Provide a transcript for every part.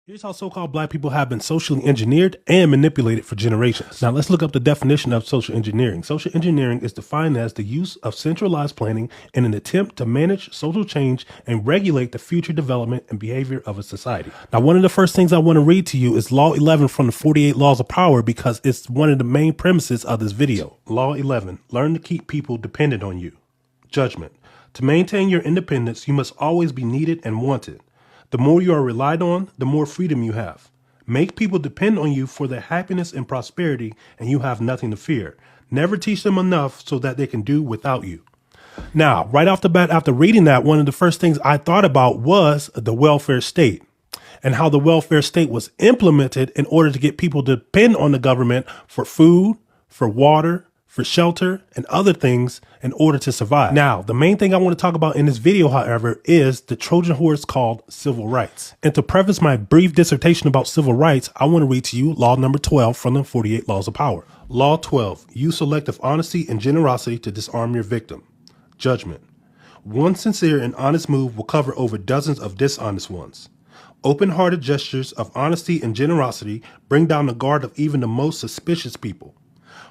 Here's how so-called black people have been socially engineered and manipulated for generations. Now let's look up the definition of social engineering. Social engineering is defined as the use of centralized planning in an attempt to manage social change and regulate the future development and behavior of a society. Now, one of the first things I want to read to you is Law 11 from the 48 Laws of Power, because it's one of the main premises of this video. Law 11, learn to keep people dependent on you. Judgment. To maintain your independence, you must always be needed and wanted. The more you are relied on, the more freedom you have. Make people depend on you for their happiness and prosperity, and you have nothing to fear. Never teach them enough so that they can do without you. Now, right off the bat, after reading that, one of the first things I thought about was the welfare state and how the welfare state was implemented in order to get people to depend on the government for food, for water, for shelter, and other things in order to survive. Now, the main thing I want to talk about in this video, however, is the Trojan horse called civil rights. And to preface my brief dissertation about civil rights, I want to read to you law number 12 from the 48 Laws of Power. Law 12, use selective honesty and generosity to disarm your victim. Judgment. One sincere and honest move will cover over dozens of dishonest ones. Open-hearted gestures of honesty and generosity bring down the guard of even the most suspicious people.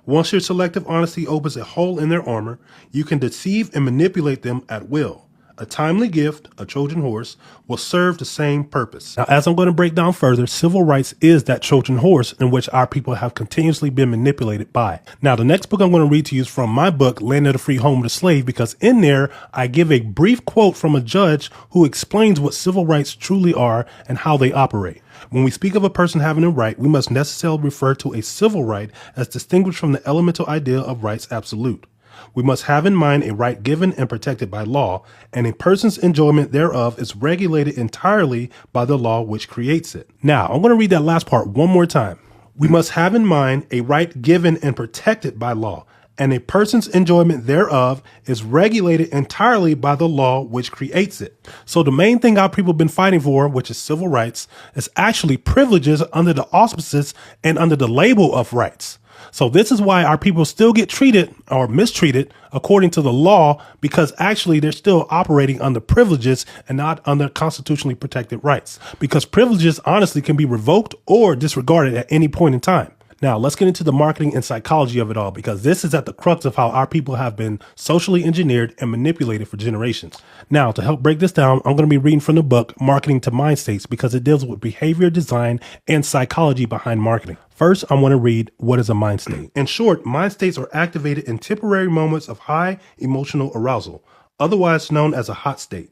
Once your selective honesty opens a hole in their armor, you can deceive and manipulate them at will. A timely gift, a Trojan horse, will serve the same purpose. Now, as I'm going to break down further, civil rights is that Trojan horse in which our people have continuously been manipulated by. Now, the next book I'm going to read to you is from my book, Land of the Free, Home of the Slave, because in there, I give a brief quote from a judge who explains what civil rights truly are and how they operate. When we speak of a person having a right, we must necessarily refer to a civil right as distinguished from the elemental idea of rights absolute. We must have in mind a right given and protected by law, and a person's enjoyment thereof is regulated entirely by the law which creates it. Now, I'm going to read that last part one more time. We must have in mind a right given and protected by law, and a person's enjoyment thereof is regulated entirely by the law which creates it. So the main thing our people have been fighting for, which is civil rights, is actually privileges under the auspices and under the label of rights. So this is why our people still get treated or mistreated according to the law, because actually they're still operating under privileges and not under constitutionally protected rights, because privileges honestly can be revoked or disregarded at any point in time. Now, let's get into the marketing and psychology of it all, because this is at the crux of how our people have been socially engineered and manipulated for generations. Now, to help break this down, I'm going to be reading from the book Marketing to Mind States, because it deals with behavior, design, and psychology behind marketing. First, I want to read what is a mind state. In short, mind states are activated in temporary moments of high emotional arousal, otherwise known as a hot state.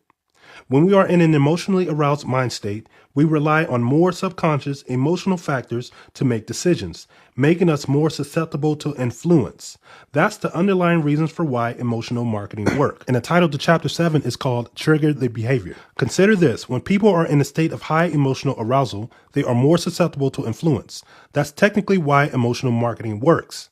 When we are in an emotionally aroused mind state, we rely on more subconscious emotional factors to make decisions, making us more susceptible to influence. That's the underlying reasons for why emotional marketing work. And the title to chapter 7 is called Trigger the Behavior. Consider this: when people are in a state of high emotional arousal, they are more susceptible to influence. That's technically why emotional marketing works.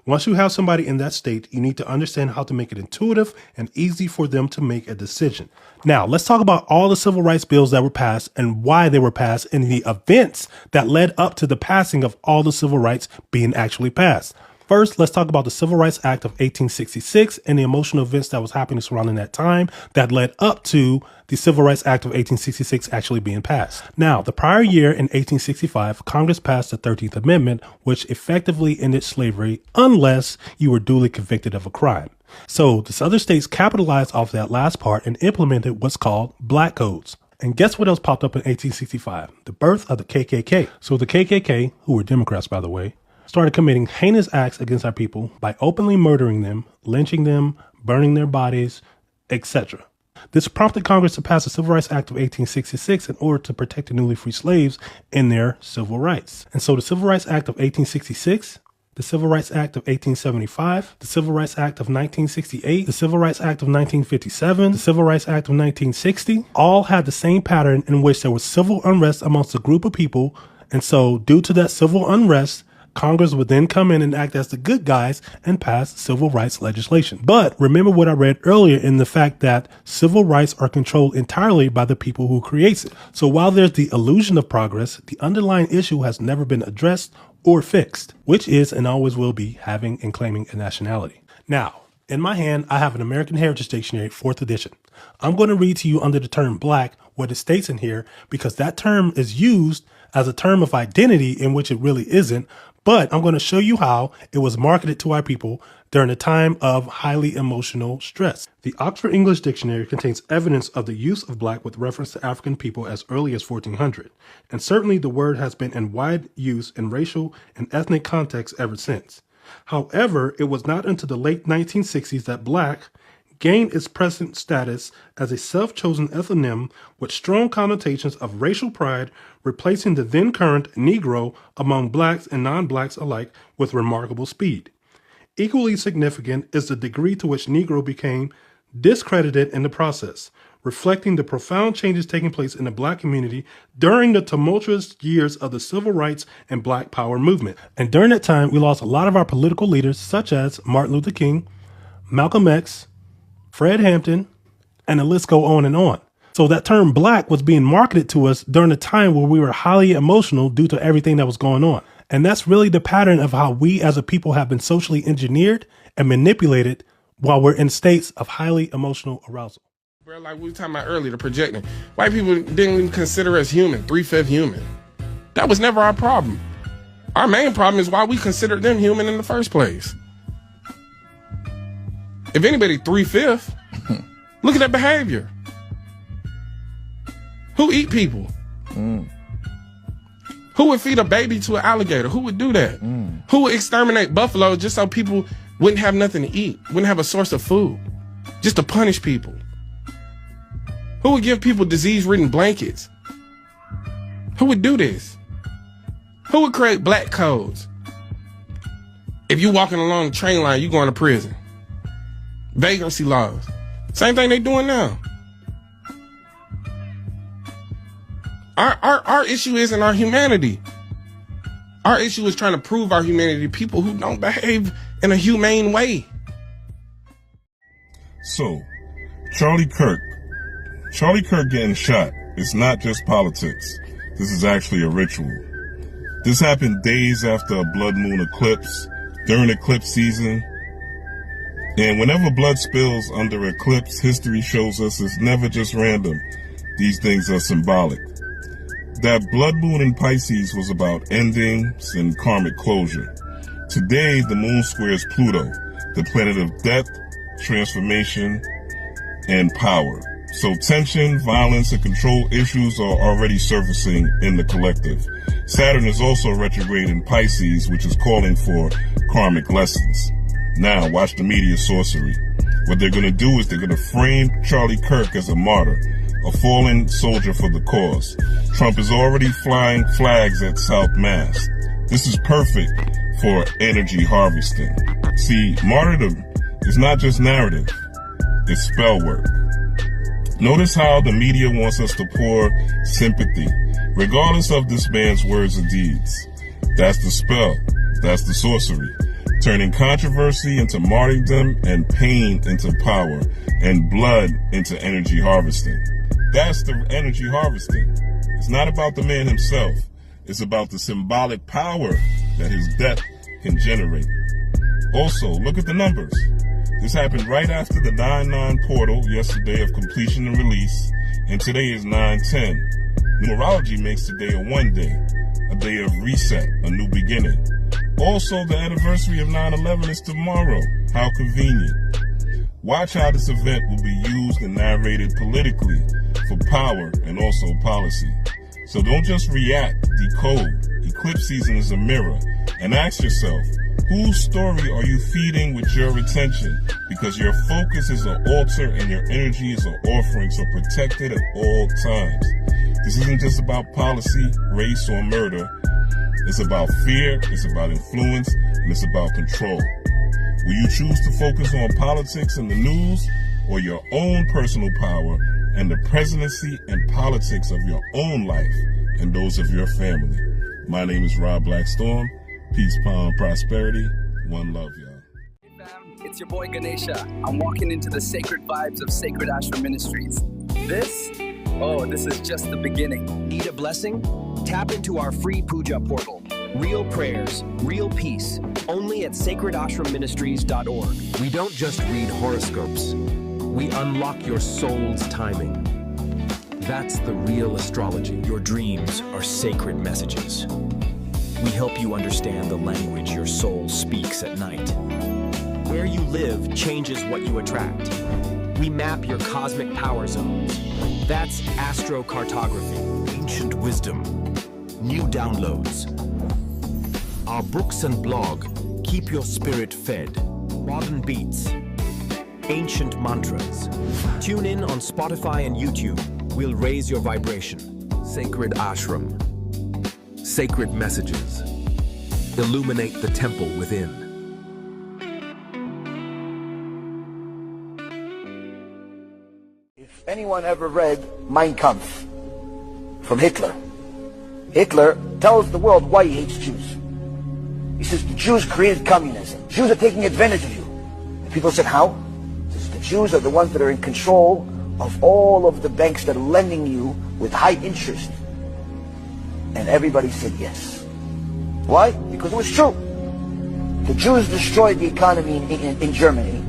Once you have somebody in that state, you need to understand how to make it intuitive and easy for them to make a decision. Now, let's talk about all the civil rights bills that were passed and why they were passed and the events that led up to the passing of all the civil rights being actually passed. First, let's talk about the Civil Rights Act of 1866 and the emotional events that was happening surrounding that time that led up to the Civil Rights Act of 1866 actually being passed. Now, the prior year in 1865, Congress passed the 13th Amendment, which effectively ended slavery unless you were duly convicted of a crime. So the other states capitalized off that last part and implemented what's called black codes. And guess what else popped up in 1865? The birth of the KKK. So the KKK, who were Democrats, by the way, started committing heinous acts against our people by openly murdering them, lynching them, burning their bodies, etc. This prompted Congress to pass the Civil Rights Act of 1866 in order to protect the newly free slaves and their civil rights. And so the Civil Rights Act of 1866, the Civil Rights Act of 1875, the Civil Rights Act of 1968, the Civil Rights Act of 1957, the Civil Rights Act of 1960, all had the same pattern in which there was civil unrest amongst a group of people. And so due to that civil unrest, Congress would then come in and act as the good guys and pass civil rights legislation. But remember what I read earlier in the fact that civil rights are controlled entirely by the people who creates it. So while there's the illusion of progress, the underlying issue has never been addressed or fixed, which is and always will be having and claiming a nationality. Now, in my hand, I have an American Heritage Dictionary, 4th edition. I'm going to read to you under the term black what it states in here, because that term is used as a term of identity in which it really isn't, but I'm going to show you how it was marketed to our people during a time of highly emotional stress. The Oxford English Dictionary contains evidence of the use of black with reference to African people as early as 1400, and certainly the word has been in wide use in racial and ethnic contexts ever since. However, it was not until the late 1960s that black gained its present status as a self-chosen ethnonym with strong connotations of racial pride, replacing the then current Negro among blacks and non-blacks alike with remarkable speed. Equally significant is the degree to which Negro became discredited in the process, reflecting the profound changes taking place in the black community during the tumultuous years of the civil rights and black power movement. And during that time, we lost a lot of our political leaders, such as Martin Luther King, Malcolm X, Fred Hampton, and the list go on and on. So that term black was being marketed to us during a time where we were highly emotional due to everything that was going on. And that's really the pattern of how we as a people have been socially engineered and manipulated while we're in states of highly emotional arousal. Bro, like we were talking about earlier, the projecting. White people didn't even consider us human, 3/5 human. That was never our problem. Our main problem is why we considered them human in the first place. If anybody 3/5, look at that behavior. Who eat people? Who would feed a baby to an alligator? Who would do that? Who would exterminate buffalo just so people wouldn't have nothing to eat, wouldn't have a source of food, just to punish people? Who would give people disease-ridden blankets? Who would do this? Who would create black codes? If you walking along the train line, you going to prison. Vagrancy laws. Same thing they doing now. Our issue isn't our humanity. Our issue is trying to prove our humanity to people who don't behave in a humane way. So, Charlie Kirk getting shot is not just politics. This is actually a ritual. This happened days after a blood moon eclipse, during eclipse season. And whenever blood spills under eclipse, history shows us it's never just random. These things are symbolic. That blood moon in Pisces was about endings and karmic closure. Today, the moon squares Pluto, the planet of death, transformation, and power. So tension, violence, and control issues are already surfacing in the collective. Saturn is also retrograde in Pisces, which is calling for karmic lessons. Now, watch the media sorcery. What they're going to do is they're going to frame Charlie Kirk as a martyr, a fallen soldier for the cause. Trump is already flying flags at South Mass. This is perfect for energy harvesting. See, martyrdom is not just narrative, it's spell work. Notice how the media wants us to pour sympathy, regardless of this man's words or deeds. That's the spell. That's the sorcery. Turning controversy into martyrdom and pain into power and blood into energy harvesting. That's the energy harvesting. It's not about the man himself. It's about the symbolic power that his death can generate. Also, look at the numbers. This happened right after the 9/9 portal yesterday of completion and release, and today is 9/10. Numerology makes today a 1 day, a day of reset, a new beginning. Also, the anniversary of 9/11 is tomorrow. How convenient. Watch how this event will be used and narrated politically for power and also policy. So don't just react, decode. Eclipse season is a mirror. And ask yourself, whose story are you feeding with your attention? Because your focus is an altar and your energy is an offering, so protect it at all times. This isn't just about policy, race, or murder. It's about fear, it's about influence, and it's about control. Will you choose to focus on politics and the news, or your own personal power and the presidency and politics of your own life and those of your family? My name is Rob Blackstorm. Peace, power, and prosperity. One love, y'all. Hey fam, it's your boy Ganesha. I'm walking into the sacred vibes of Sacred Ashram Ministries. This is just the beginning. Need a blessing? Tap into our free puja portal. Real prayers, real peace. Only at sacredashramministries.org. We don't just read horoscopes. We unlock your soul's timing. That's the real astrology. Your dreams are sacred messages. We help you understand the language your soul speaks at night. Where you live changes what you attract. We map your cosmic power zones. That's astrocartography. Ancient wisdom. New downloads. Our books and blog keep your spirit fed. Modern beats. Ancient mantras. Tune in on Spotify and YouTube. We'll raise your vibration. Sacred Ashram. Sacred messages. Illuminate the temple within. If anyone ever read Mein Kampf from Hitler, Hitler tells the world why he hates Jews. He says the Jews created communism. Jews are taking advantage of you. And people said, how? He says the Jews are the ones that are in control of all of the banks that are lending you with high interest. And everybody said yes. Why? Because it was true. The Jews destroyed the economy in Germany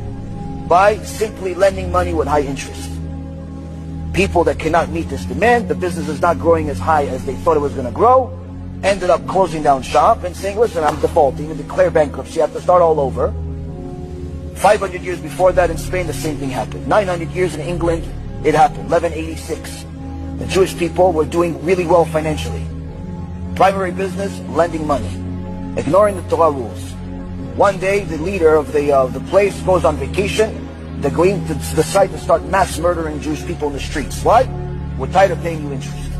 by simply lending money with high interest. People that cannot meet this demand, the business is not growing as high as they thought it was going to grow, ended up closing down shop and saying, listen, I'm defaulting, and declare bankruptcy, you have to start all over. 500 years before that in Spain, the same thing happened. 900 years in England, it happened. 1186. The Jewish people were doing really well financially. Primary business, lending money, ignoring the Torah rules. One day, the leader of the place goes on vacation. They're going to decide to start mass murdering Jewish people in the streets. Why? We're tired of paying you interest.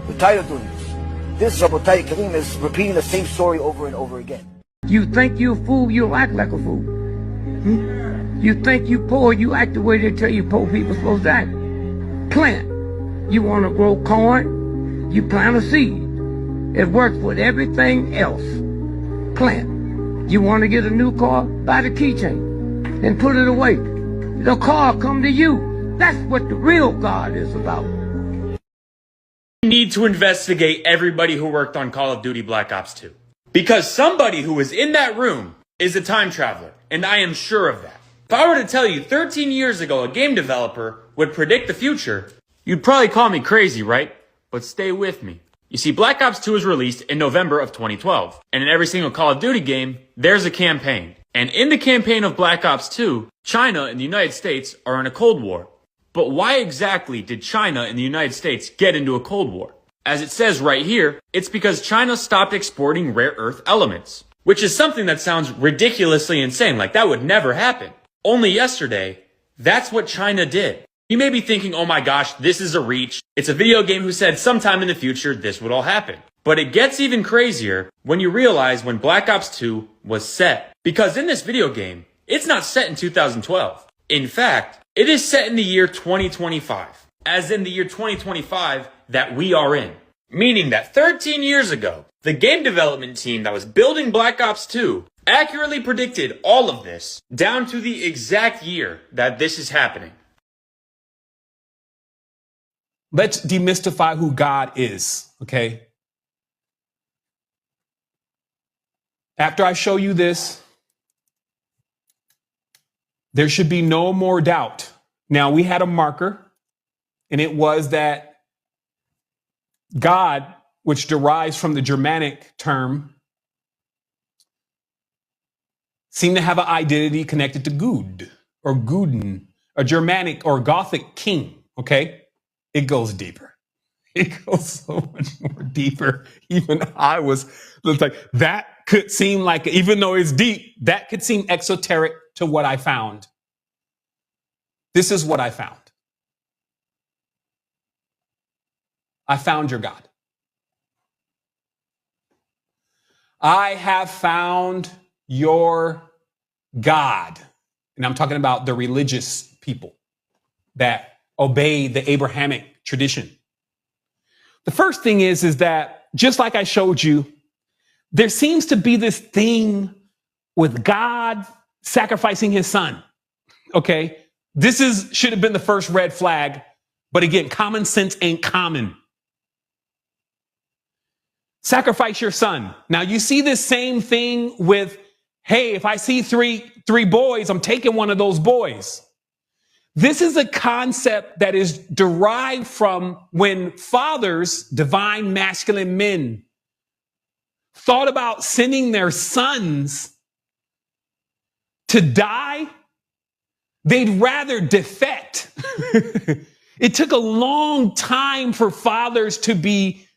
We're tired of doing this. This, Rabbotai Karim, is repeating the same story over and over again. You think you a fool, you'll act like a fool. You think you poor, you act the way they tell you poor people supposed to act. Plant. You want to grow corn, you plant a seed. It works with everything else. Plant. You want to get a new car, buy the keychain and put it away. The car come to you. That's what the real God is about. We need to investigate everybody who worked on Call of Duty Black Ops 2. Because somebody who was in that room is a time traveler, and I am sure of that. If I were to tell you 13 years ago a game developer would predict the future, you'd probably call me crazy, right? But stay with me. You see, Black Ops 2 was released in November of 2012, and in every single Call of Duty game, there's a campaign. And in the campaign of Black Ops 2, China and the United States are in a Cold War. But why exactly did China and the United States get into a Cold War? As it says right here, it's because China stopped exporting rare earth elements, which is something that sounds ridiculously insane, like that would never happen. Only yesterday, that's what China did. You may be thinking, oh my gosh, this is a reach. It's a video game who said sometime in the future this would all happen. But it gets even crazier when you realize when Black Ops 2 was set. Because in this video game, it's not set in 2012. In fact, it is set in the year 2025. As in the year 2025 that we are in. Meaning that 13 years ago, the game development team that was building Black Ops 2 accurately predicted all of this down to the exact year that this is happening. Let's demystify who God is, okay? After I show you this, there should be no more doubt. Now, we had a marker, and it was that God, which derives from the Germanic term, seemed to have an identity connected to Gud or Guden, a Germanic or Gothic king, okay? It goes deeper. It goes so much more deeper. Even I was like, that could seem like, even though it's deep, that could seem exoteric to what I found. This is what I found. I found your God. I have found your God. And I'm talking about the religious people that obey the Abrahamic tradition. The first thing is that just like I showed you, there seems to be this thing with God sacrificing his son. Okay. This should have been the first red flag. But again, common sense ain't common. Sacrifice your son. Now you see this same thing with, hey, if I see three boys, I'm taking one of those boys. This is a concept that is derived from when fathers, divine masculine men, thought about sending their sons to die. They'd rather defect. It took a long time for fathers to be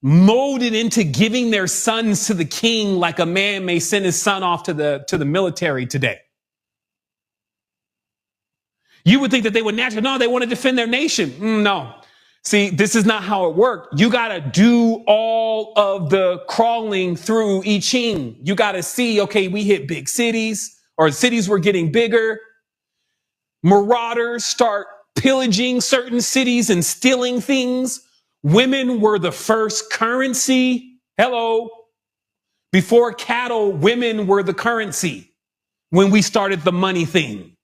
molded into giving their sons to the king, like a man may send his son off to the military today. You would think that they would naturally, no, they want to defend their nation. No. See, this is not how it worked. You got to do all of the crawling through I Ching. You got to see, okay, we hit big cities, or cities were getting bigger. Marauders start pillaging certain cities and stealing things. Women were the first currency. Hello. Before cattle, women were the currency when we started the money thing.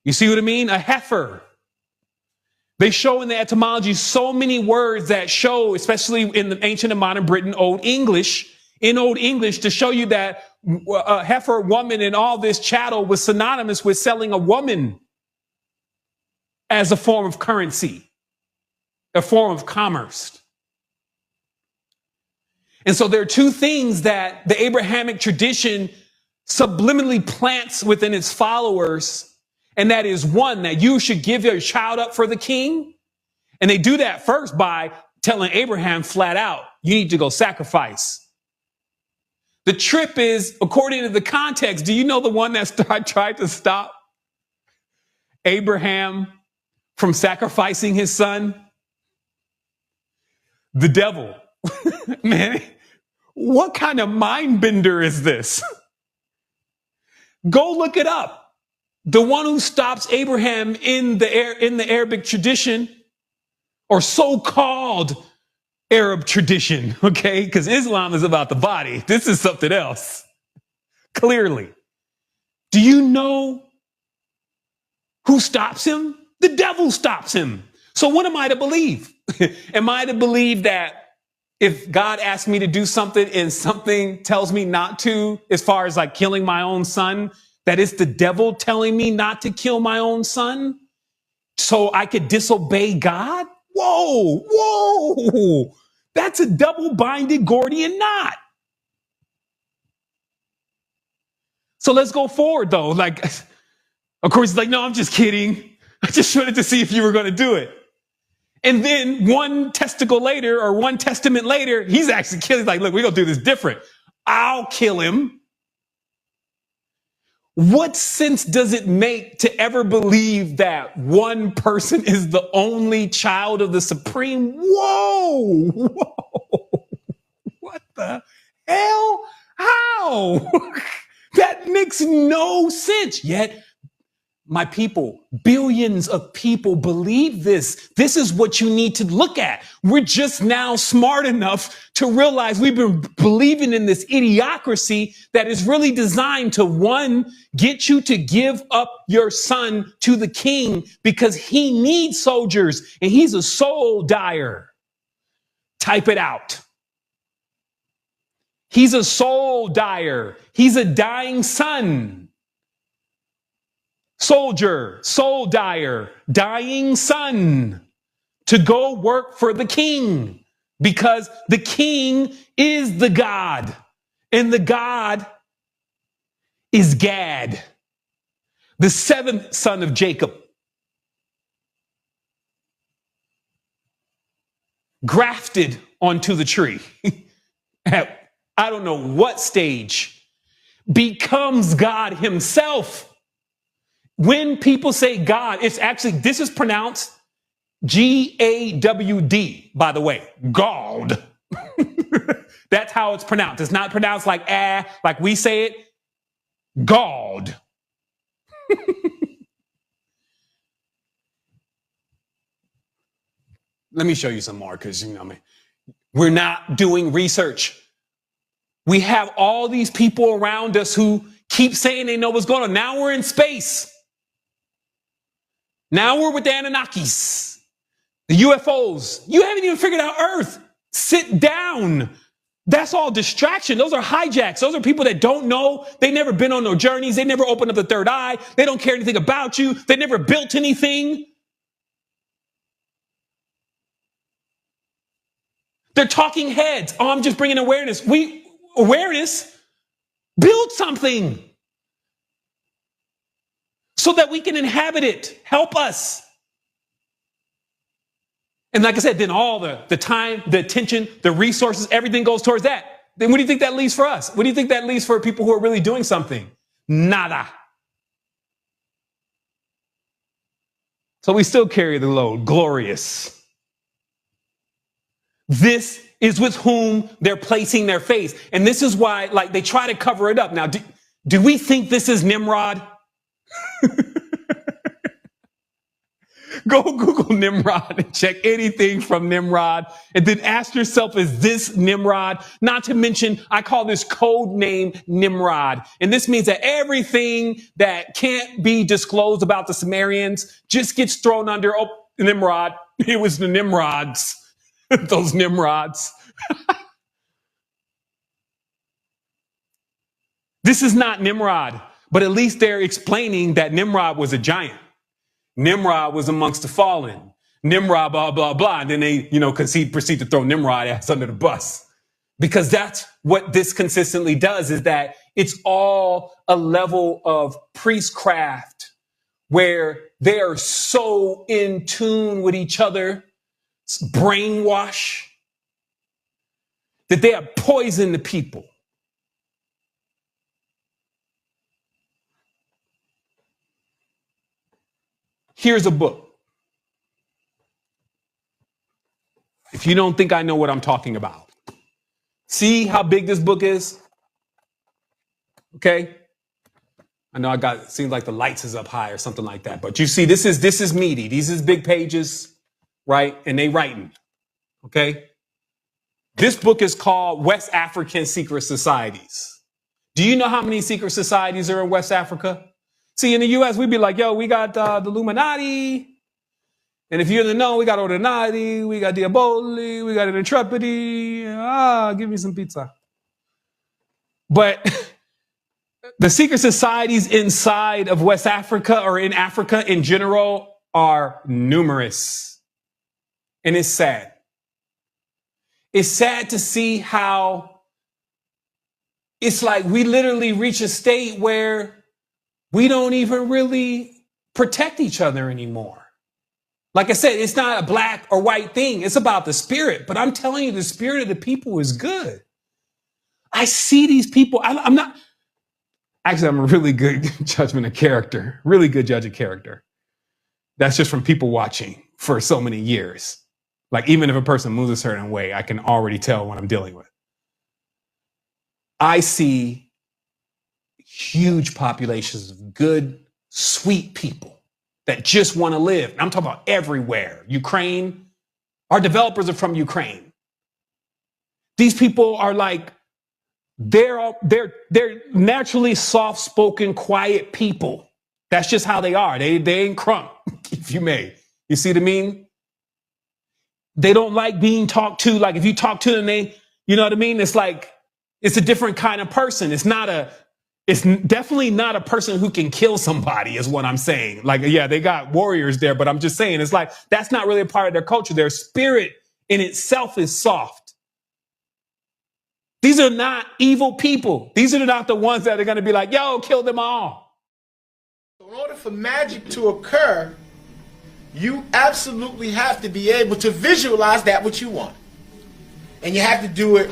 You see what I mean? A heifer. They show in the etymology so many words that show, especially in the ancient and modern Britain, Old English, to show you that a heifer, woman, and all this chattel was synonymous with selling a woman as a form of currency, a form of commerce. And so there are two things that the Abrahamic tradition subliminally plants within its followers. And that is, one, that you should give your child up for the king. And they do that first by telling Abraham flat out, you need to go sacrifice. The trip is, according to the context, do you know the one that tried to stop Abraham from sacrificing his son? The devil. Man, what kind of mind bender is this? Go look it up. The one who stops Abraham in the Arabic tradition, or so-called Arab tradition, okay? Because Islam is about the body. This is something else. Clearly. Do you know who stops him? The devil stops him. So what am I to believe? Am I to believe that if God asks me to do something and something tells me not to, as far as like killing my own son, that it's the devil telling me not to kill my own son so I could disobey God? Whoa. That's a double-binded Gordian knot. So let's go forward, though. Like, of course, he's like, no, I'm just kidding. I just wanted to see if you were going to do it. And then one testicle later, or one testament later, he's actually killing. He's like, look, we're going to do this different. I'll kill him. What sense does it make to ever believe that one person is the only child of the Supreme? Whoa. What the hell? How? That makes no sense. Yet, my people, billions of people believe this. This is what you need to look at. We're just now smart enough to realize we've been believing in this idiocracy that is really designed to, one, get you to give up your son to the king because he needs soldiers and he's a soul dyer. Type it out. He's a soul dyer. He's a dying son. Soldier, soul dyer, dying son, to go work for the king, because the king is the God, and the God is Gad, the seventh son of Jacob, grafted onto the tree at I don't know what stage, becomes God himself. When people say God, it's actually, this is pronounced G-A-W-D, by the way, God. That's how it's pronounced. It's not pronounced like like we say it. God. Let me show you some more, because we're not doing research. We have all these people around us who keep saying they know what's going on. Now we're in space. Now we're with the Anunnakis, the UFOs. You haven't even figured out Earth. Sit down. That's all distraction. Those are hijacks. Those are people that don't know. They never been on no journeys. They never opened up the third eye. They don't care anything about you. They never built anything. They're talking heads. Oh, I'm just bringing awareness. Awareness, build something so that we can inhabit it. Help us. And like I said, then all the time, the attention, the resources, everything goes towards that. Then what do you think that leaves for us? What do you think that leaves for people who are really doing something? Nada. So we still carry the load. Glorious. This is with whom they're placing their faith. And this is why, like, they try to cover it up. Now, do we think this is Nimrod? Go Google Nimrod and check anything from Nimrod. And then ask yourself, is this Nimrod? Not to mention, I call this code name Nimrod. And this means that everything that can't be disclosed about the Sumerians just gets thrown under, oh, Nimrod. It was the Nimrods. Those Nimrods. This is not Nimrod, but at least they're explaining that Nimrod was a giant. Nimrod was amongst the fallen. Nimrod, blah, blah, blah. And then they, proceed to throw Nimrod ass under the bus. Because that's what this consistently does, is that it's all a level of priestcraft where they are so in tune with each other, brainwash, that they have poisoned the people. Here's a book. If you don't think I know what I'm talking about, see how big this book is? Okay? I know seems like the lights is up high or something like that, but you see, this is meaty. These is big pages, right? And they writing. Okay? This book is called West African Secret Societies. Do you know how many secret societies are in West Africa? See, in the U.S., we'd be like, yo, we got the Illuminati. And if you're in the know, we got Ordinati, we got Diaboli, we got an Intrepidi. Give me some pizza. But the secret societies inside of West Africa or in Africa in general are numerous. And it's sad. It's sad to see how it's like we literally reach a state where we don't even really protect each other anymore. Like I said, it's not a black or white thing. It's about the spirit. But I'm telling you, the spirit of the people is good. I see these people. I'm a really good judgment of character, really good judge of character. That's just from people watching for so many years. Like, even if a person moves a certain way, I can already tell what I'm dealing with. I see huge populations of good, sweet people that just want to live. I'm talking about everywhere. Ukraine, our developers are from Ukraine. These people are like, they're naturally soft-spoken, quiet people. That's just how they are. They ain't crunk, if you may. You see what I mean? They don't like being talked to. Like, if you talk to them, you know what I mean? It's like, it's a different kind of person. It's definitely not a person who can kill somebody, is what I'm saying. Like, yeah, they got warriors there, but I'm just saying, it's like, that's not really a part of their culture. Their spirit in itself is soft. These are not evil people. These are not the ones that are going to be like, yo, kill them all. In order for magic to occur, you absolutely have to be able to visualize that what you want. And you have to do it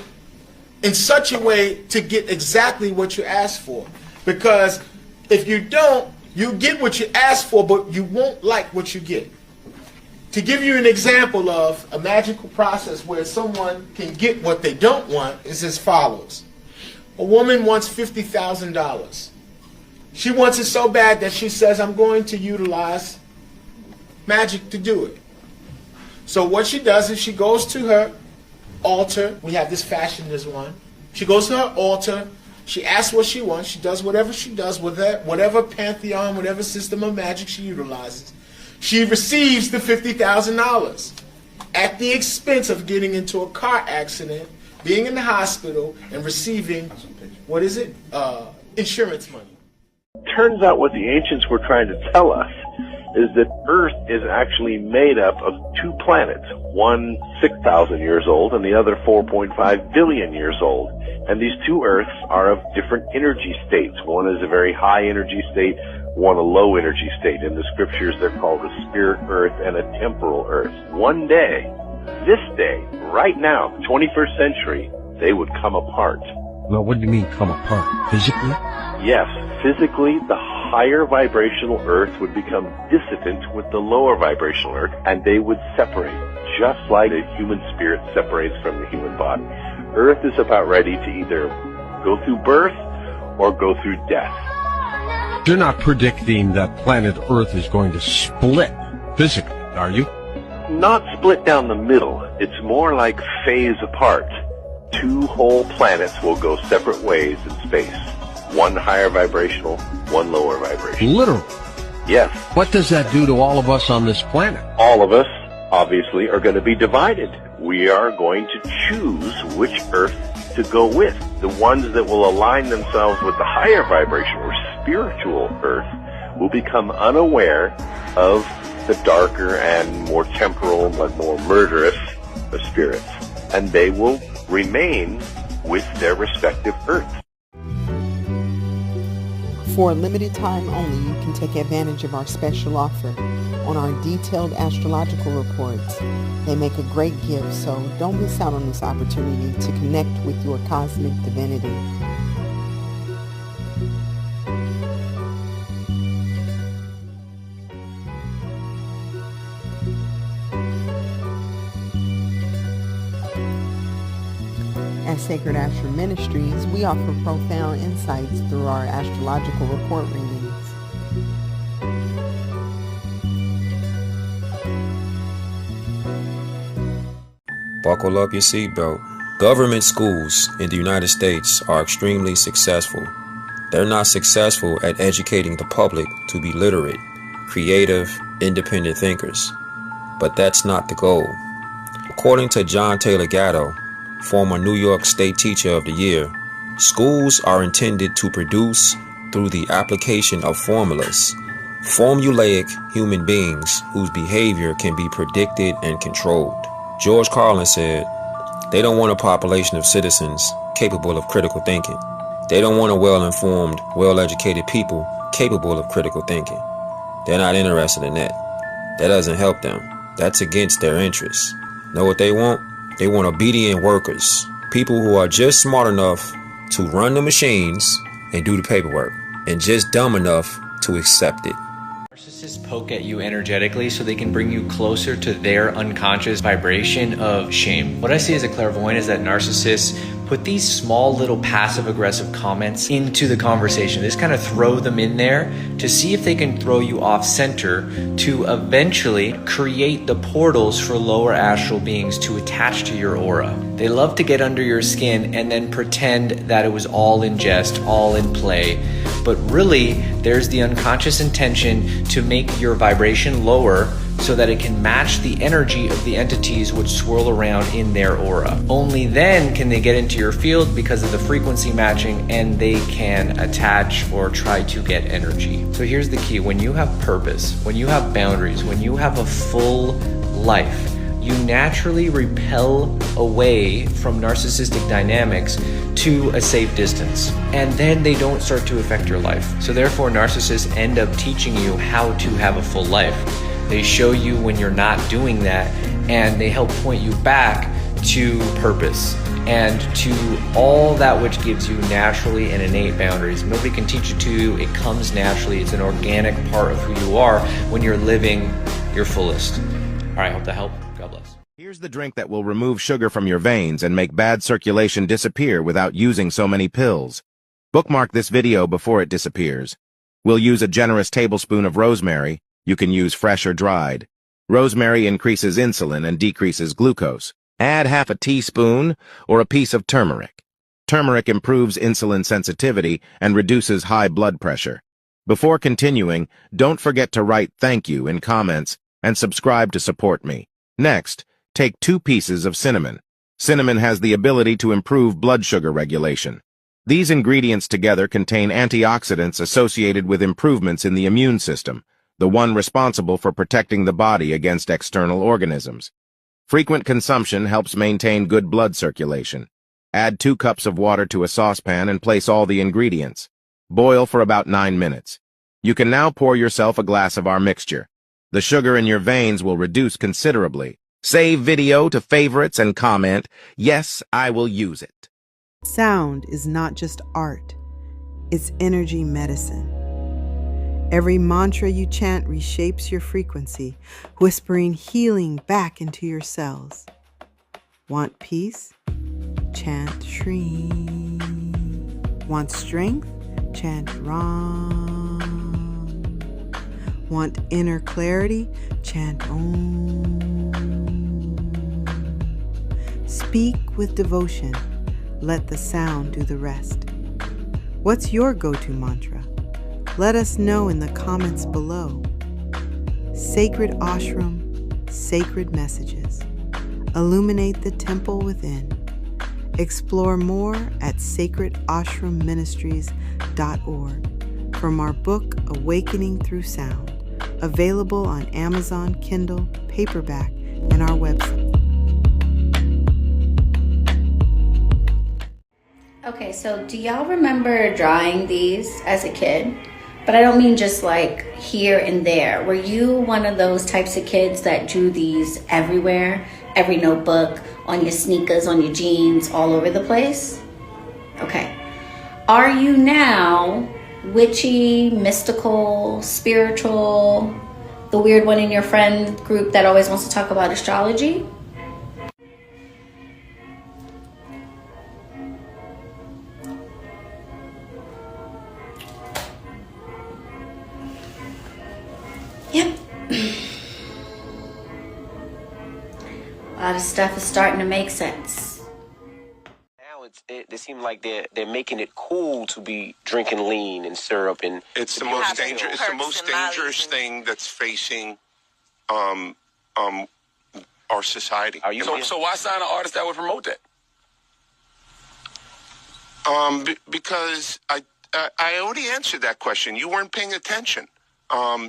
in such a way to get exactly what you ask for. Because if you don't, you get what you ask for, but you won't like what you get. To give you an example of a magical process where someone can get what they don't want is as follows. A woman wants $50,000. She wants it so bad that she says, I'm going to utilize magic to do it. So what she does is she goes to her altar. We have this fashioned as one. She goes to her altar. She asks what she wants. She does whatever she does with that, whatever pantheon, whatever system of magic she utilizes. She receives the $50,000 at the expense of getting into a car accident being in the hospital and receiving, what is it? Insurance money. Turns out what the ancients were trying to tell us is that Earth is actually made up of two planets, one 6,000 years old and the other 4.5 billion years old. And these two Earths are of different energy states. One is a very high energy state, one a low energy state. In the scriptures, they're called a spirit Earth and a temporal Earth. One day, this day, right now, 21st century, they would come apart. Well, what do you mean come apart? Physically? Yes, physically, the higher vibrational Earth would become dissident with the lower vibrational Earth, and they would separate, just like the human spirit separates from the human body. Earth is about ready to either go through birth or go through death. You're not predicting that planet Earth is going to split physically, are you? Not split down the middle. It's more like phase apart. Two whole planets will go separate ways in space. One higher vibrational, one lower vibrational. Literally? Yes. What does that do to all of us on this planet? All of us, obviously, are going to be divided. We are going to choose which Earth to go with. The ones that will align themselves with the higher vibration or spiritual Earth will become unaware of the darker and more temporal but more murderous of spirits. And they will remain with their respective Earths. For a limited time only, you can take advantage of our special offer on our detailed astrological reports. They make a great gift, so don't miss out on this opportunity to connect with your cosmic divinity. At Sacred Ashram Ministries, we offer profound insights through our astrological report readings. Buckle up your seatbelt. Government schools in the United States are extremely successful. They're not successful at educating the public to be literate, creative, independent thinkers. But that's not the goal. According to John Taylor Gatto, former New York State Teacher of the Year, schools are intended to produce, through the application of formulas, formulaic human beings whose behavior can be predicted and controlled. George Carlin said, "They don't want a population of citizens capable of critical thinking. They don't want a well-informed, well-educated people capable of critical thinking. They're not interested in that. That doesn't help them. That's against their interests. Know what they want? They want obedient workers, people who are just smart enough to run the machines and do the paperwork, and just dumb enough to accept it." Narcissists poke at you energetically so they can bring you closer to their unconscious vibration of shame. What I see as a clairvoyant is that narcissists put these small little passive-aggressive comments into the conversation. They just kind of throw them in there to see if they can throw you off center to eventually create the portals for lower astral beings to attach to your aura. They love to get under your skin and then pretend that it was all in jest, all in play. But really, there's the unconscious intention to make your vibration lower so that it can match the energy of the entities which swirl around in their aura. Only then can they get into your field because of the frequency matching, and they can attach or try to get energy. So here's the key. When you have purpose, when you have boundaries, when you have a full life, you naturally repel away from narcissistic dynamics to a safe distance. And then they don't start to affect your life. So therefore, narcissists end up teaching you how to have a full life. They show you when you're not doing that, and they help point you back to purpose and to all that which gives you naturally and innate boundaries. Nobody can teach it to you. It comes naturally. It's an organic part of who you are when you're living your fullest. All right, hope that helped. God bless. Here's the drink that will remove sugar from your veins and make bad circulation disappear without using so many pills. Bookmark this video before it disappears. We'll use a generous tablespoon of rosemary. You can use fresh or dried. Rosemary increases insulin and decreases glucose. Add half a teaspoon or a piece of turmeric. Turmeric improves insulin sensitivity and reduces high blood pressure. Before continuing, don't forget to write thank you in comments and subscribe to support me. Next, take 2 pieces of cinnamon. Cinnamon has the ability to improve blood sugar regulation. These ingredients together contain antioxidants associated with improvements in the immune system, the one responsible for protecting the body against external organisms. Frequent consumption helps maintain good blood circulation. Add 2 cups of water to a saucepan and place all the ingredients. Boil for about 9 minutes. You can now pour yourself a glass of our mixture. The sugar in your veins will reduce considerably. Save video to favorites and comment, "Yes, I will use it." Sound is not just art, it's energy medicine. Every mantra you chant reshapes your frequency, whispering healing back into your cells. Want peace? Chant Shri. Want strength? Chant Ram. Want inner clarity? Chant Om. Speak with devotion. Let the sound do the rest. What's your go-to mantra? Let us know in the comments below. Sacred Ashram, sacred messages. Illuminate the temple within. Explore more at sacredashramministries.org from our book, Awakening Through Sound, available on Amazon, Kindle, paperback, and our website. Okay, so do y'all remember drawing these as a kid? But I don't mean just like here and there. Were you one of those types of kids that drew these everywhere? Every notebook, on your sneakers, on your jeans, all over the place? Okay. Are you now witchy, mystical, spiritual, the weird one in your friend group that always wants to talk about astrology? Yep. A lot of stuff is starting to make sense. Now it seems like they're making it cool to be drinking lean and syrup, and it's the most dangerous. It's the most dangerous thing that's facing our society. So why sign an artist that would promote that? Because I already answered that question. You weren't paying attention.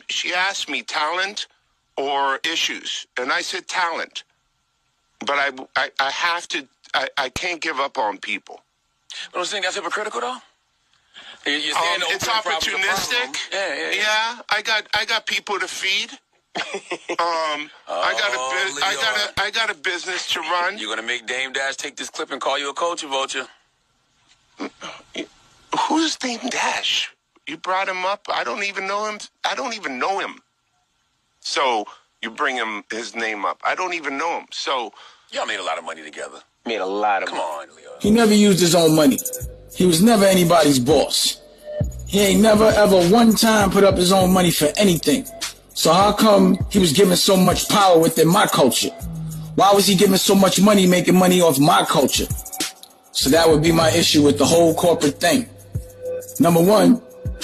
She asked me talent or issues, and I said talent. But I have to. I can't give up on people. Don't you think that's hypocritical, though? It's opportunistic. Yeah. I got people to feed. I got a business to run. You're gonna make Dame Dash take this clip and call you a culture vulture. Who's Dame Dash? You brought him up. I don't even know him. So you bring his name up. I don't even know him. So y'all made a lot of money together. Made a lot of money. Come on, Leo. He never used his own money. He was never anybody's boss. He ain't never ever one time put up his own money for anything. So how come he was given so much power within my culture? Why was he given so much money making money off my culture? So that would be my issue with the whole corporate thing. Number one,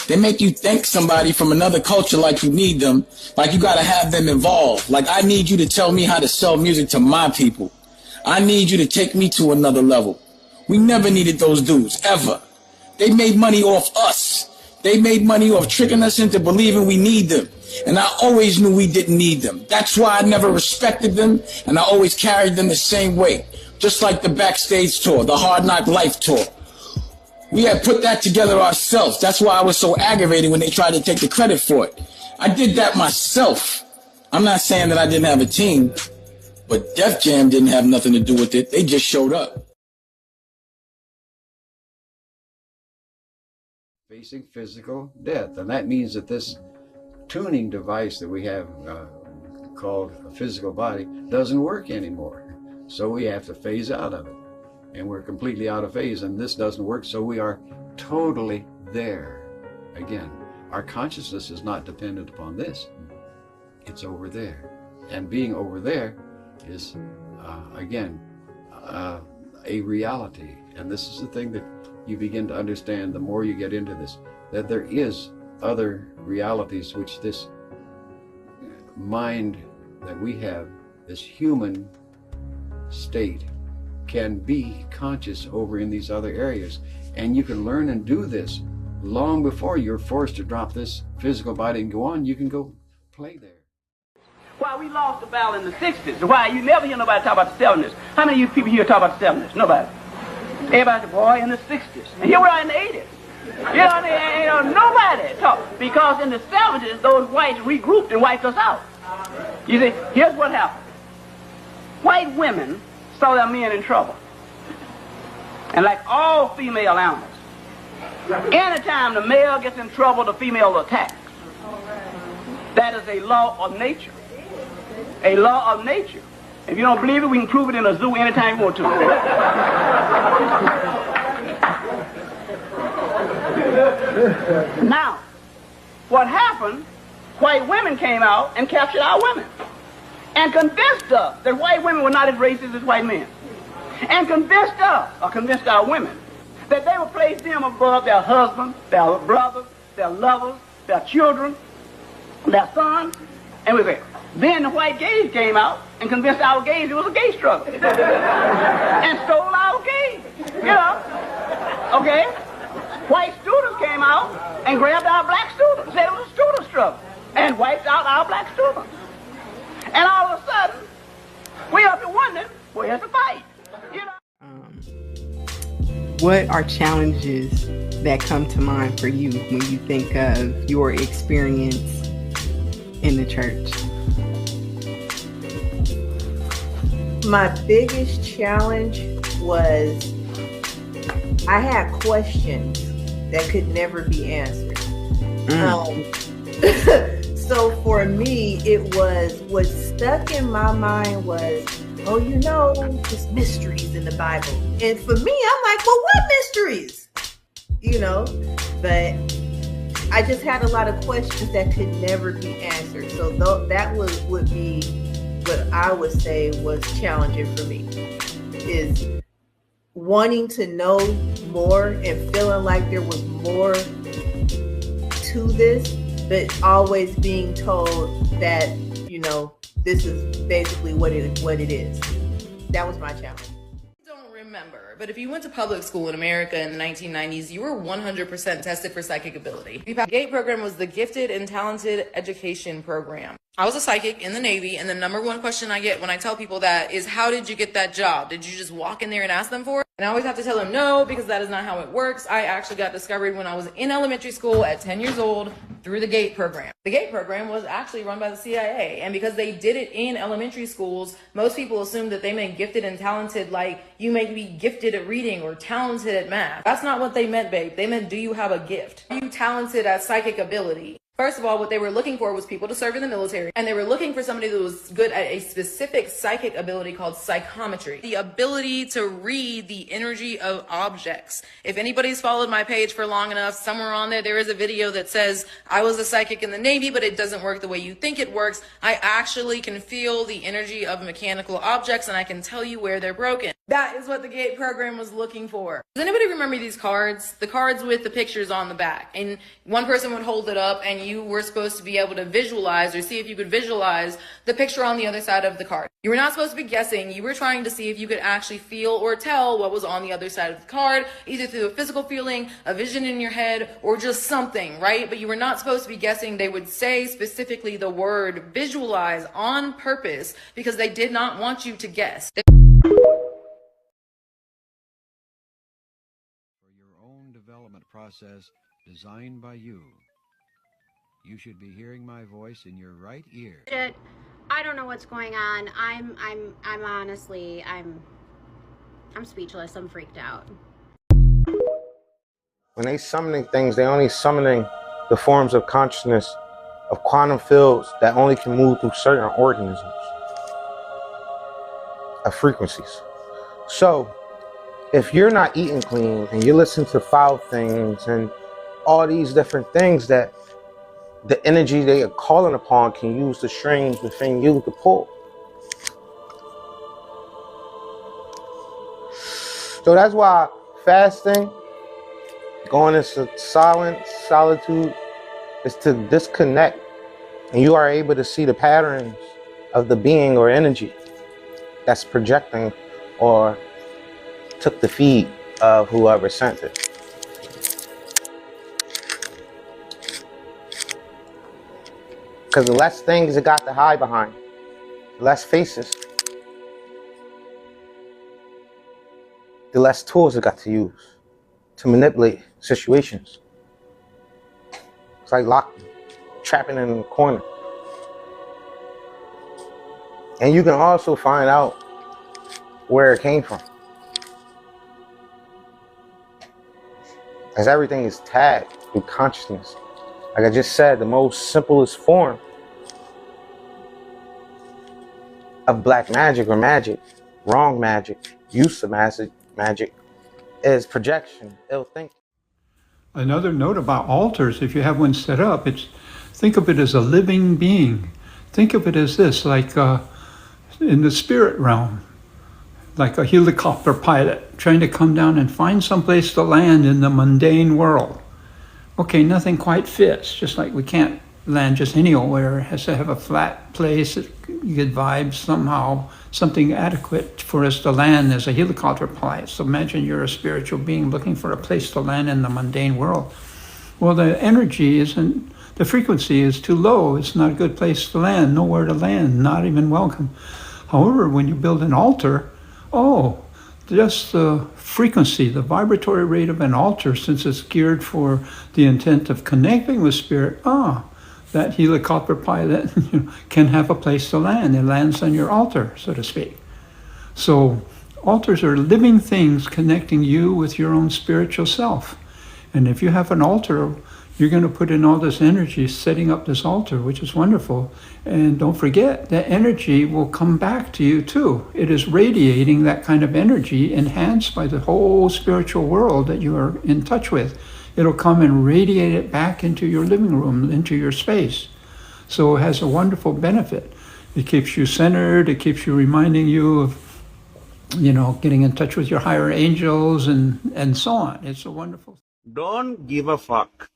they make you thank somebody from another culture like you need them, like you gotta have them involved. Like I need you to tell me how to sell music to my people. I need you to take me to another level. We never needed those dudes, ever. They made money off us. They made money off tricking us into believing we need them. And I always knew we didn't need them. That's why I never respected them, and I always carried them the same way. Just like the Backstage tour, the Hard Knock Life tour. We had put that together ourselves. That's why I was so aggravated when they tried to take the credit for it. I did that myself. I'm not saying that I didn't have a team, but Def Jam didn't have nothing to do with it. They just showed up. Facing physical death, and that means that this tuning device that we have called a physical body doesn't work anymore. So we have to phase out of it. And we're completely out of phase, and this doesn't work, so we are totally there. Again, our consciousness is not dependent upon this. It's over there. And being over there is, again, a reality. And this is the thing that you begin to understand the more you get into this, that there is other realities which this mind that we have, this human state, can be conscious over in these other areas. And you can learn and do this long before you're forced to drop this physical body and go on. You can go play there. Why we lost the battle in the 60s. Why you never hear nobody talk about the 70s. How many of you people here talk about the 70s? Nobody. Everybody said, boy, in the 60s. And here we are in the 80s. You know, nobody talk. Because in the 70s, those whites regrouped and wiped us out. You see, here's what happened. White women saw their men in trouble. And like all female animals, anytime the male gets in trouble, the female attacks. That is a law of nature. A law of nature. If you don't believe it, we can prove it in a zoo anytime you want to. Now, what happened, white women came out and captured our women and convinced us that white women were not as racist as white men. And convinced us, or convinced our women, that they would place them above their husbands, their brothers, their lovers, their children, their sons, and we said, then the white gays came out and convinced our gays it was a gay struggle. And stole our gays, you know. Okay? White students came out and grabbed our black students, said it was a student struggle, and wiped out our black students. And all of a sudden, we up and wondering, where's the fight? You know? What are challenges that come to mind for you when you think of your experience in the church? My biggest challenge was I had questions that could never be answered. So for me, it was, what stuck in my mind was, oh, you know, there's mysteries in the Bible. And for me, I'm like, well, what mysteries? You know, but I just had a lot of questions that could never be answered. So that would be what I would say was challenging for me, is wanting to know more and feeling like there was more to this, but always being told that, you know, this is basically what it is. That was my challenge. Remember, but if you went to public school in America in the 1990s, you were 100% tested for psychic ability. The GATE program was the Gifted and Talented Education Program. I was a psychic in the Navy, and the number one question I get when I tell people that is, how did you get that job? Did you just walk in there and ask them for it? And I always have to tell them no, because that is not how it works. I actually got discovered when I was in elementary school at 10 years old through the GATE program. The GATE program was actually run by the CIA, and because they did it in elementary schools, most people assume that they meant gifted and talented, like you may be gifted at reading or talented at math. That's not what they meant, babe. They meant, do you have a gift? Are you talented at psychic ability? First of all, what they were looking for was people to serve in the military, and they were looking for somebody that was good at a specific psychic ability called psychometry, the ability to read the energy of objects. If anybody's followed my page for long enough, somewhere on there is a video that says, I was a psychic in the Navy, but it doesn't work the way you think it works. I actually can feel the energy of mechanical objects, and I can tell you where they're broken. That is what the GATE program was looking for. Does anybody remember these cards? The cards with the pictures on the back, and one person would hold it up, and you were supposed to be able to visualize or see if you could visualize the picture on the other side of the card. You were not supposed to be guessing. You were trying to see if you could actually feel or tell what was on the other side of the card, either through a physical feeling, a vision in your head, or just something, right? But you were not supposed to be guessing. They would say specifically the word visualize on purpose because they did not want you to guess. For your own development process designed by you, you should be hearing my voice in your right ear. I don't know what's going on. I'm honestly, I'm speechless. I'm freaked out. When they summoning things, they only summoning the forms of consciousness of quantum fields that only can move through certain organisms of frequencies. So if you're not eating clean and you listen to foul things and all these different things that the energy they are calling upon can use the strings within you to pull. So that's why fasting, going into solitude, is to disconnect, and you are able to see the patterns of the being or energy that's projecting or took the feed of whoever sent it. Because the less things it got to hide behind, the less faces, the less tools it got to use to manipulate situations. It's like trapping in a corner. And you can also find out where it came from. As everything is tagged through consciousness. Like I just said, the most simplest form of black magic or magic, wrong magic, use of magic, is projection, ill thinking. Another note about altars, if you have one set up, think of it as a living being. Think of it as this, like in the spirit realm, like a helicopter pilot trying to come down and find someplace to land in the mundane world. Okay, nothing quite fits, just like we can't land just anywhere. It has to have a flat place. You get vibes somehow, something adequate for us to land as a helicopter pilot. So imagine you're a spiritual being looking for a place to land in the mundane world. Well, the energy isn't, the frequency is too low. It's not a good place to land, nowhere to land, not even welcome. However, when you build an altar, just the frequency, the vibratory rate of an altar, since it's geared for the intent of connecting with spirit, that helicopter pilot can have a place to land. It lands on your altar, so to speak. So altars are living things connecting you with your own spiritual self. And if you have an altar, you're going to put in all this energy setting up this altar, which is wonderful. And don't forget, that energy will come back to you too. It is radiating that kind of energy enhanced by the whole spiritual world that you are in touch with. It'll come and radiate it back into your living room, into your space. So it has a wonderful benefit. It keeps you centered. It keeps you reminding you of, getting in touch with your higher angels and so on. It's a wonderful. Don't give a fuck.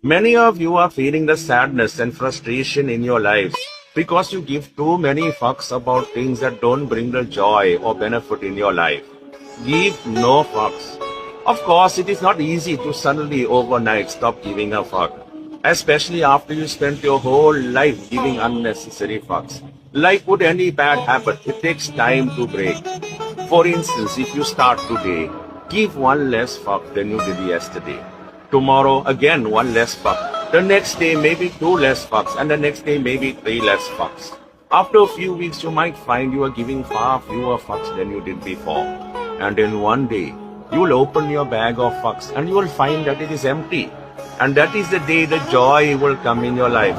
Many of you are feeling the sadness and frustration in your lives because you give too many fucks about things that don't bring the joy or benefit in your life. Give no fucks. Of course, it is not easy to suddenly overnight stop giving a fuck, especially after you spent your whole life giving unnecessary fucks. Like with any bad habit, it takes time to break. For instance, if you start today, give one less fuck than you did yesterday. Tomorrow, again, one less fuck. The next day, maybe 2 less fucks, and the next day, maybe 3 less fucks. After a few weeks, you might find you are giving far fewer fucks than you did before. And in one day, you will open your bag of fucks and you will find that it is empty. And that is the day the joy will come in your life.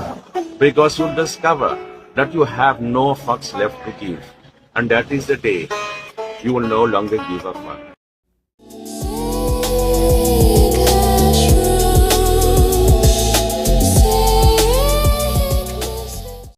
Because you'll discover that you have no fucks left to give. And that is the day you will no longer give a fuck.